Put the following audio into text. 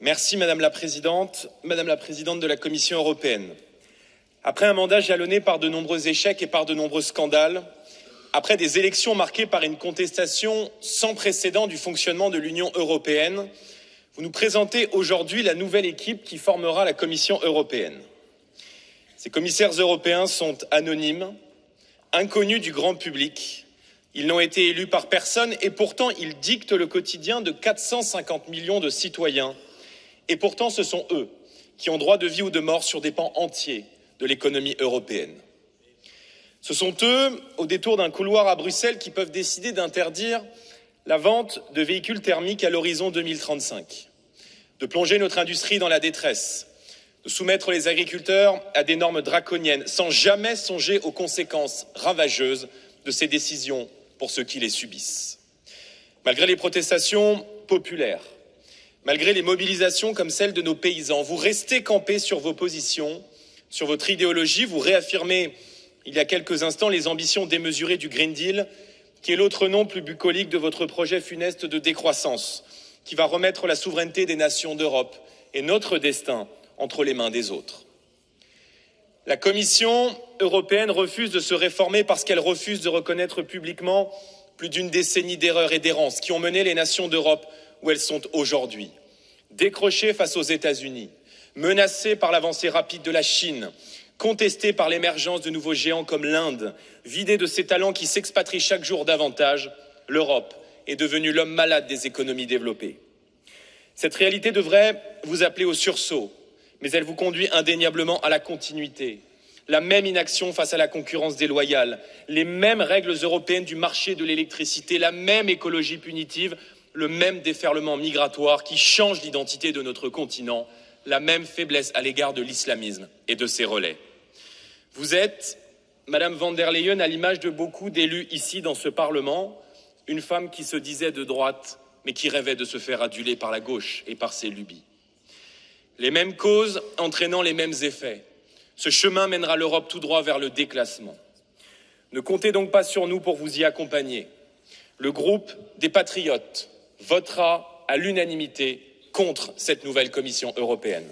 Merci Madame la Présidente de la Commission européenne. Après un mandat jalonné par de nombreux échecs et par de nombreux scandales, après des élections marquées par une contestation sans précédent du fonctionnement de l'Union européenne, vous nous présentez aujourd'hui la nouvelle équipe qui formera la Commission européenne. Ces commissaires européens sont anonymes, inconnus du grand public. Ils n'ont été élus par personne et pourtant ils dictent le quotidien de 450 millions de citoyens. Et pourtant ce sont eux qui ont droit de vie ou de mort sur des pans entiers de l'économie européenne. Ce sont eux, au détour d'un couloir à Bruxelles, qui peuvent décider d'interdire la vente de véhicules thermiques à l'horizon 2035, de plonger notre industrie dans la détresse, de soumettre les agriculteurs à des normes draconiennes, sans jamais songer aux conséquences ravageuses de ces décisions pour ceux qui les subissent. Malgré les protestations populaires, malgré les mobilisations comme celle de nos paysans, vous restez campés sur vos positions, sur votre idéologie, vous réaffirmez il y a quelques instants les ambitions démesurées du Green Deal, qui est l'autre nom plus bucolique de votre projet funeste de décroissance, qui va remettre la souveraineté des nations d'Europe et notre destin entre les mains des autres. La Commission européenne refuse de se réformer parce qu'elle refuse de reconnaître publiquement plus d'une décennie d'erreurs et d'errances qui ont mené les nations d'Europe où elles sont aujourd'hui. Décrochées face aux États-Unis, menacées par l'avancée rapide de la Chine, contestées par l'émergence de nouveaux géants comme l'Inde, vidée de ses talents qui s'expatrient chaque jour davantage, l'Europe est devenue l'homme malade des économies développées. Cette réalité devrait vous appeler au sursaut, mais elle vous conduit indéniablement à la continuité. La même inaction face à la concurrence déloyale, les mêmes règles européennes du marché de l'électricité, la même écologie punitive, le même déferlement migratoire qui change l'identité de notre continent, la même faiblesse à l'égard de l'islamisme et de ses relais. Vous êtes, Madame von der Leyen, à l'image de beaucoup d'élus ici dans ce Parlement, une femme qui se disait de droite, mais qui rêvait de se faire aduler par la gauche et par ses lubies. Les mêmes causes entraînant les mêmes effets. Ce chemin mènera l'Europe tout droit vers le déclassement. Ne comptez donc pas sur nous pour vous y accompagner. Le groupe des Patriotes votera à l'unanimité contre cette nouvelle Commission européenne.